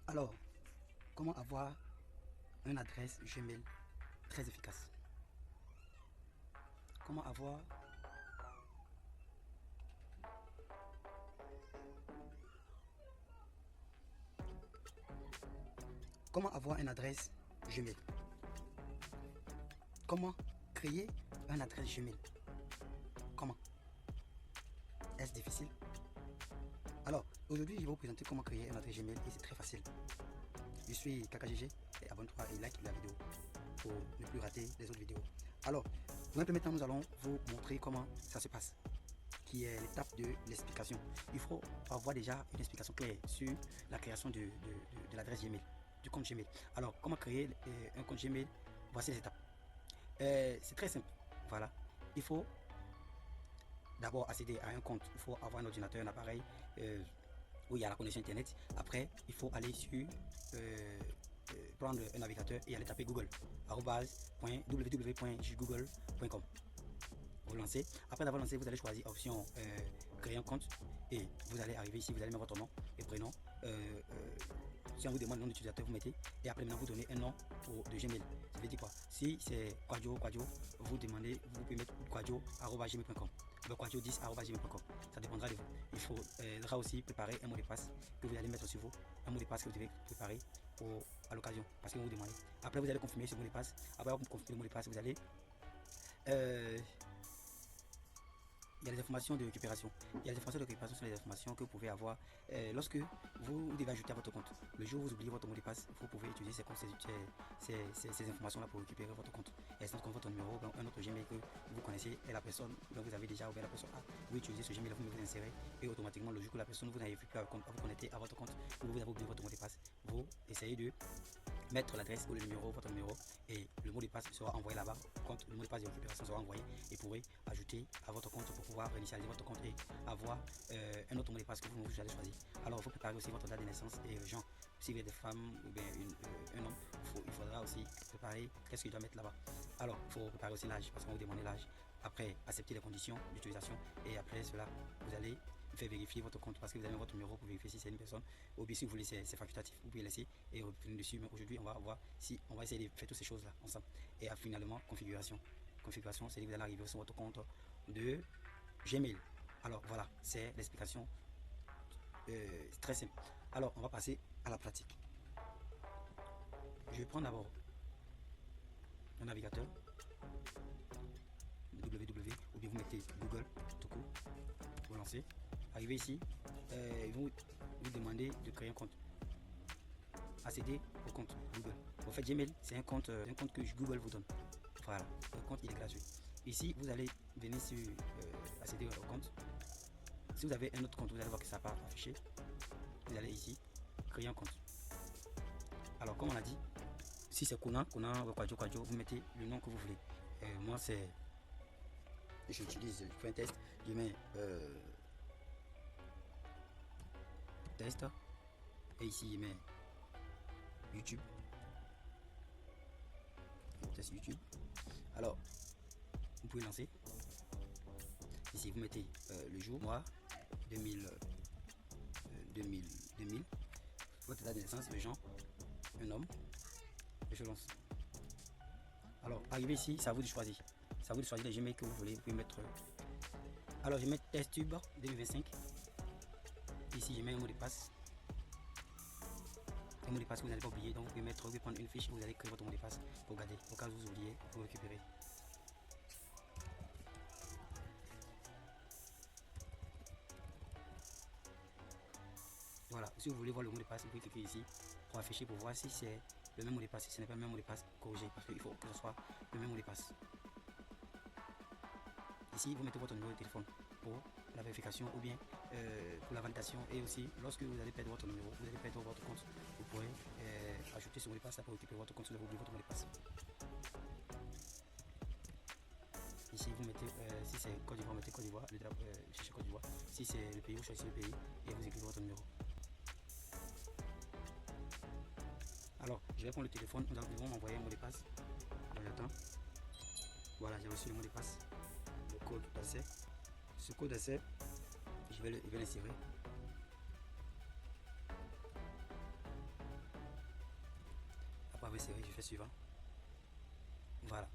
Alors, comment avoir une adresse Gmail très efficace? Comment avoir une adresse Gmail? Comment créer une adresse Gmail? Comment? Est-ce difficile? Alors, aujourd'hui, je vais vous présenter comment créer une adresse Gmail et c'est très facile. Je suis KKGG et abonne-toi et like la vidéo pour ne plus rater les autres vidéos. Alors, dans un premier temps, nous allons vous montrer comment ça se passe, qui est l'étape de l'explication. Il faut avoir déjà une explication claire sur la création de l'adresse Gmail, du compte Gmail. Alors, comment créer un compte Gmail? Voici les étapes. C'est très simple. Voilà. Il faut d'abord accéder à un compte. Il faut avoir un ordinateur, un appareil où il y a la connexion internet. Après, il faut aller sur prendre un navigateur et aller taper Google www.google.com. Vous lancez. Après d'avoir lancé, vous allez choisir option créer un compte et vous allez arriver ici, vous allez mettre votre nom et prénom. Si on vous demande le nom d'utilisateur, vous mettez et après maintenant vous donnez un nom de Gmail. Ça veut dire quoi? Si c'est Quadio, vous demandez, vous pouvez mettre quadio@gmail.com. Quadio10@gmail.com. Ça dépendra de vous. Il faudra aussi préparer un mot de passe que vous allez mettre sur vous. Un mot de passe que vous devez préparer à l'occasion parce que vous demandez. Après vous allez confirmer ce mot de passe. Après vous confirmez le mot de passe, vous allez il y a les informations de récupération. Il y a les informations de récupération sont les informations que vous pouvez avoir lorsque vous devez ajouter à votre compte. Le jour où vous oubliez votre mot de passe, vous pouvez utiliser ces informations-là pour récupérer votre compte. Et c'est comme votre numéro, un autre Gmail que vous connaissez et la personne dont vous avez déjà ouvert la personne A. Vous utilisez ce Gmail, vous insérez et automatiquement le jour que la personne vous n'avez plus à vous connecter à votre compte ou vous avez oublié votre mot de passe, vous essayez de mettre l'adresse ou le numéro, votre numéro et le mot de passe sera envoyé là-bas. Le mot de passe de récupération sera envoyé et vous pourrez ajouter à votre compte pour pouvoir réinitialiser votre compte et avoir un autre mot de passe que vous allez choisir. Alors, il faut préparer aussi votre date de naissance et genre, si vous êtes des femmes ou bien un homme, il faudra aussi préparer qu'est-ce qu'il doit mettre là-bas. Alors, il faut préparer aussi l'âge parce qu'on vous demande l'âge. Après, accepter les conditions d'utilisation et après cela, vous allez faire vérifier votre compte parce que vous avez votre numéro pour vérifier si c'est une personne ou bien si vous voulez c'est facultatif, vous pouvez laisser et revenir dessus. Mais aujourd'hui, on va voir si on va essayer de faire toutes ces choses là ensemble. Et finalement, configuration. Configuration, c'est que vous allez arriver sur votre compte de Gmail. Alors voilà, c'est l'explication très simple. Alors, on va passer à la pratique. Je vais prendre d'abord un navigateur www ou bien vous mettez Google tout court, vous lancez. Arrivez ici, ils vont vous demander de créer un compte. Accéder au compte Google. En fait, Gmail, c'est un compte que Google vous donne. Voilà, le compte il est gratuit. Ici, vous allez venir sur accéder au compte. Si vous avez un autre compte, vous allez voir que ça va afficher. Vous allez ici, créer un compte. Alors, comme on a dit, si c'est Kona, Quadio, vous mettez le nom que vous voulez. Moi, c'est. J'utilise, je fais un test. Je mets test. Et ici, je mets YouTube. Test YouTube. Alors, vous pouvez lancer. Ici, vous mettez le jour, mois, 2000, votre date de naissance, le genre, un homme, et je lance. Alors, arrivé ici, c'est à vous de choisir. C'est à vous de choisir les Gmail que vous voulez. Vous pouvez mettre. Alors, je mets TestTube 2025. Ici, je mets un mot de passe. Un mot de passe que vous n'allez pas oublier. Donc, vous pouvez mettre, vous pouvez prendre une fiche, vous allez créer votre mot de passe pour garder. Au cas où vous oubliez, vous récupérer. Voilà, si vous voulez voir le mot de passe, vous pouvez cliquer ici pour afficher, pour voir si c'est le même mot de passe. Si ce n'est pas le même mot de passe, corrigé parce qu'il faut que ce soit le même mot de passe. Ici, vous mettez votre numéro de téléphone pour la vérification ou bien pour la validation. Et aussi, lorsque vous allez perdre votre numéro, vous allez perdre votre compte, vous pourrez ajouter ce mot de passe pour récupérer votre compte si vous avez oublié votre mot de passe. Ici, vous mettez, si c'est Côte d'Ivoire, mettez Côte d'Ivoire, cherchez Côte d'Ivoire. Si c'est le pays, vous choisissez le pays et vous écrivez votre numéro. Alors, je vais prendre le téléphone, nous allons m'envoyer un mot de passe. J'attends. Voilà, j'ai reçu le mot de passe, le code d'accès. Ce code d'accès, je vais l'insérer. serrer, je fais suivant. Voilà.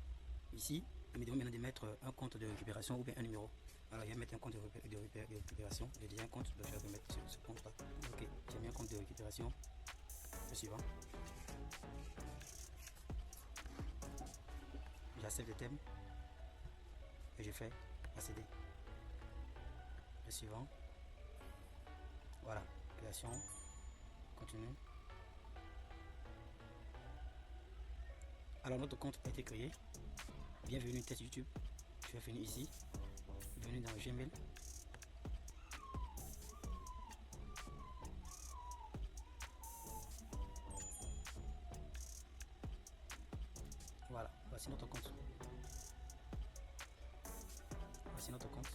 Ici, il me demande maintenant de mettre un compte de récupération ou bien un numéro. Alors, je vais mettre un compte de récupération. J'ai déjà un compte, donc je vais mettre ce compte-là. Ok, j'ai mis un compte de récupération. Le suivant. J'accepte le thème et je fais accéder. Le suivant. Voilà, création. Continue. Alors, notre compte a été créé. Bienvenue test YouTube. Je vais venir ici. Bienvenue dans Gmail. Voilà, voici notre compte. Voici notre compte.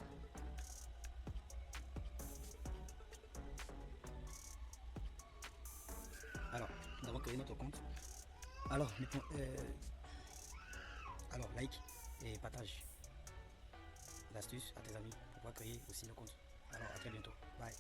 Alors, nous avons créé notre compte. Alors, like et partage l'astuce à tes amis pour pouvoir créer aussi le compte. Alors, à très bientôt. Bye.